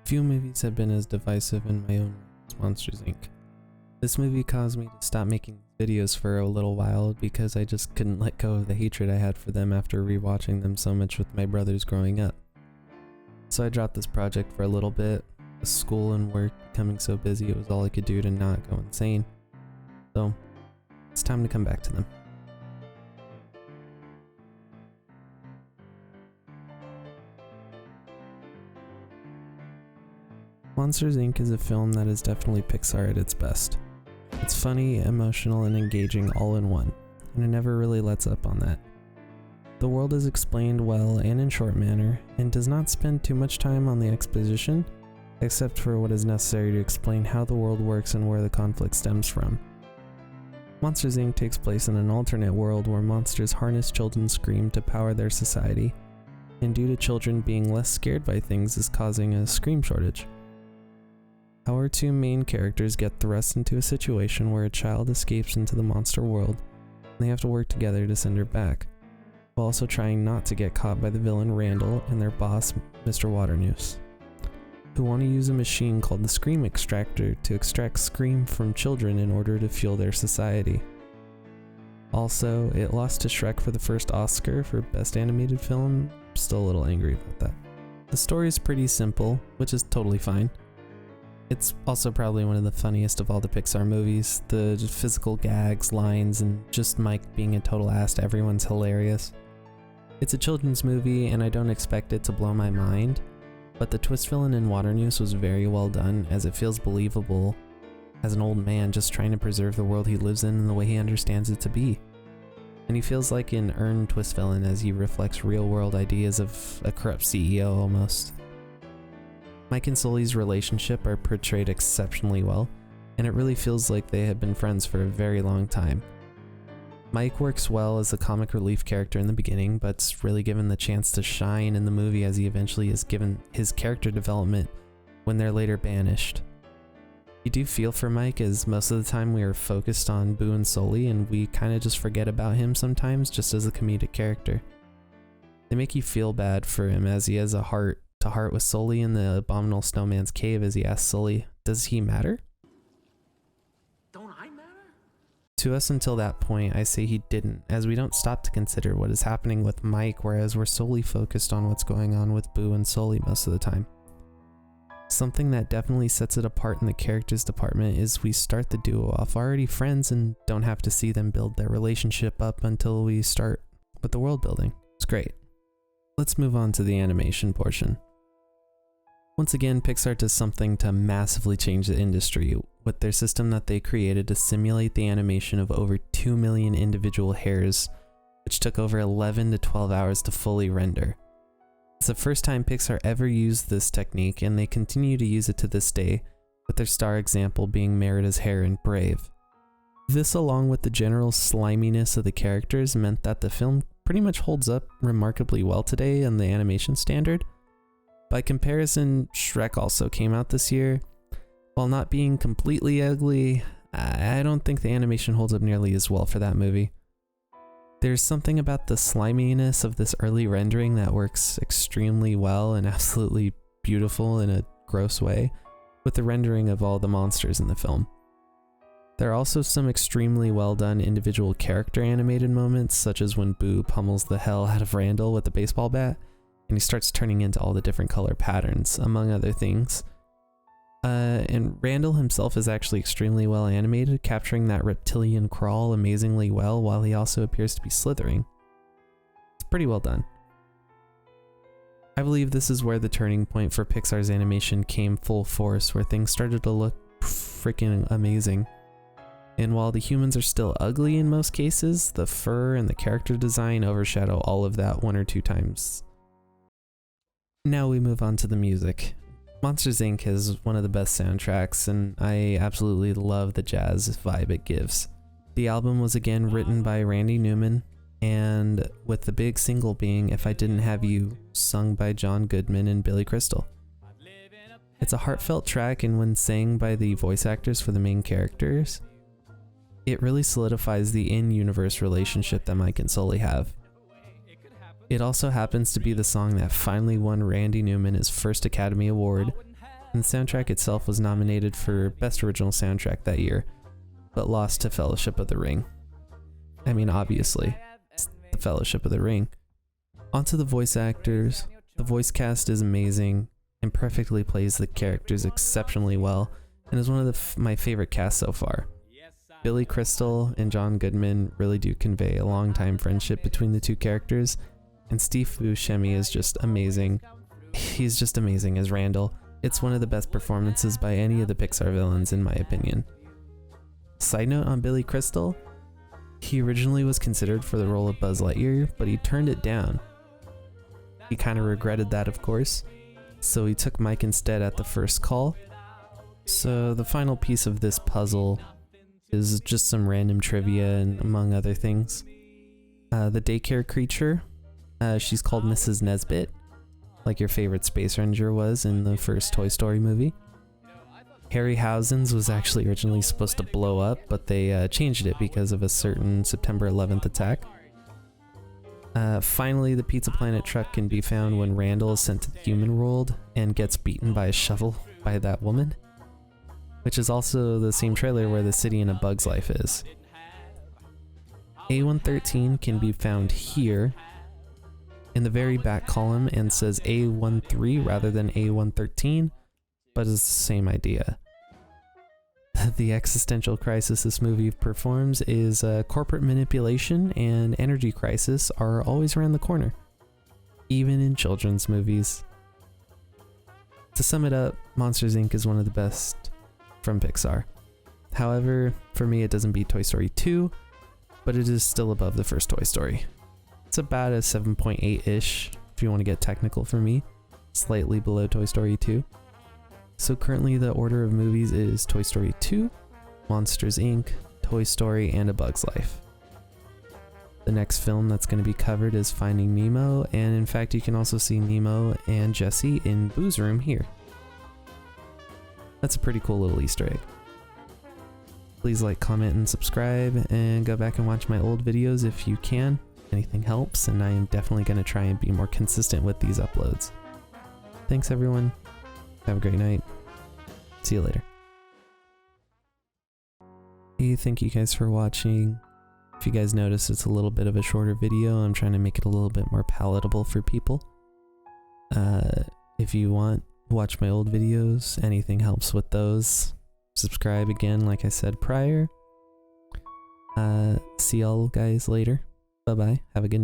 Few movies have been as divisive in my own world as Monsters Inc. This movie caused me to stop making videos for a little while because I just couldn't let go of the hatred I had for them after rewatching them so much with my brothers growing up. So I dropped this project for a little bit, with school and work becoming so busy it was all I could do to not go insane. So, it's time to come back to them. Monsters Inc. is a film that is definitely Pixar at its best. It's funny, emotional, and engaging all in one, and it never really lets up on that. The world is explained well and in short manner, and does not spend too much time on the exposition, except for what is necessary to explain how the world works and where the conflict stems from. Monsters Inc. takes place in an alternate world where monsters harness children's scream to power their society, and due to children being less scared by things is causing a scream shortage. Our two main characters get thrust into a situation where a child escapes into the monster world, and they have to work together to send her back, while also trying not to get caught by the villain Randall and their boss, Mr. Waternoose, who want to use a machine called the Scream Extractor to extract scream from children in order to fuel their society. Also, it lost to Shrek for the first Oscar for Best Animated Film. Still a little angry about that. The story is pretty simple, which is totally fine. It's also probably one of the funniest of all the Pixar movies. The physical gags, lines, and just Mike being a total ass to everyone's hilarious. It's a children's movie and I don't expect it to blow my mind, but the twist villain in Waternoose was very well done as it feels believable as an old man just trying to preserve the world he lives in and the way he understands it to be. And he feels like an earned twist villain as he reflects real world ideas of a corrupt CEO almost. Mike and Sully's relationship are portrayed exceptionally well, and it really feels like they have been friends for a very long time. Mike works well as a comic relief character in the beginning, but's really given the chance to shine in the movie as he eventually is given his character development when they're later banished. You do feel for Mike as most of the time we are focused on Boo and Sully and we kinda just forget about him sometimes just as a comedic character. They make you feel bad for him as he has a heart-to-heart with Sully in the Abominable Snowman's cave as he asks Sully, does he matter? Don't I matter? To us until that point, I say he didn't, as we don't stop to consider what is happening with Mike, whereas we're solely focused on what's going on with Boo and Sully most of the time. Something that definitely sets it apart in the characters department is we start the duo off already friends and don't have to see them build their relationship up until we start with the world building. It's great. Let's move on to the animation portion. Once again, Pixar does something to massively change the industry with their system that they created to simulate the animation of over 2 million individual hairs, which took over 11 to 12 hours to fully render. It's the first time Pixar ever used this technique, and they continue to use it to this day, with their star example being Merida's hair in Brave. This, along with the general sliminess of the characters, meant that the film pretty much holds up remarkably well today in the animation standard. By comparison, Shrek also came out this year. While not being completely ugly, I don't think the animation holds up nearly as well for that movie. There's something about the sliminess of this early rendering that works extremely well and absolutely beautiful in a gross way with the rendering of all the monsters in the film. There are also some extremely well done individual character animated moments, such as when Boo pummels the hell out of Randall with a baseball bat and he starts turning into all the different color patterns, among other things. And Randall himself is actually extremely well animated, capturing that reptilian crawl amazingly well while he also appears to be slithering. It's pretty well done. I believe this is where the turning point for Pixar's animation came full force, where things started to look freaking amazing. And while the humans are still ugly in most cases, the fur and the character design overshadow all of that one or two times. Now we move on to the music. Monsters Inc. has one of the best soundtracks, and I absolutely love the jazz vibe it gives. The album was again written by Randy Newman, and with the big single being If I Didn't Have You, sung by John Goodman and Billy Crystal. It's a heartfelt track, and when sang by the voice actors for the main characters, it really solidifies the in-universe relationship that Mike and Sully have. It also happens to be the song that finally won Randy Newman his first Academy Award, And the soundtrack itself was nominated for Best Original Soundtrack that year, but lost to Fellowship of the Ring. I mean, obviously, it's the Fellowship of the Ring. Onto the voice actors. The voice cast is amazing and perfectly plays the characters exceptionally well, and is one of my favorite casts so far. Billy Crystal and John Goodman really do convey a long-time friendship between the two characters, and Steve Buscemi is just amazing. He's just amazing as Randall. It's one of the best performances by any of the Pixar villains in my opinion. Side note on Billy Crystal, he originally was considered for the role of Buzz Lightyear, but he turned it down. He kind of regretted that, of course, so he took Mike instead at the first call. So the final piece of this puzzle is just some random trivia and among other things. The daycare creature, she's called Mrs. Nesbit, like your favorite Space Ranger was in the first Toy Story movie. Harryhausen's was actually originally supposed to blow up, but they changed it because of a certain September 11th attack. Finally, the Pizza Planet truck can be found when Randall is sent to the human world and gets beaten by a shovel by that woman, which is also the same trailer where the city in A Bug's Life is. A113 can be found here in the very back column and says A13 rather than A113, but it's the same idea. The existential crisis this movie performs is corporate manipulation and energy crisis are always around the corner, even in children's movies. To sum it up, Monsters Inc. is one of the best from Pixar. However, for me it doesn't beat Toy Story 2, but it is still above the first Toy Story. It's about a 7.8-ish, if you want to get technical for me, slightly below Toy Story 2. So currently the order of movies is Toy Story 2, Monsters Inc., Toy Story, and A Bug's Life. The next film that's going to be covered is Finding Nemo, and in fact you can also see Nemo and Jessie in Boo's room here. That's a pretty cool little Easter egg. Please like, comment, and subscribe, and go back and watch my old videos if you can. Anything helps, and I am definitely going to try and be more consistent with these uploads. Thanks everyone. Have a great night. See you later. Hey, thank you guys for watching. If you guys notice, it's a little bit of a shorter video. I'm trying to make it a little bit more palatable for people. If you want, watch my old videos. Anything helps with those. Subscribe again, like I said prior. See y'all guys later. Bye-bye. Have a good night.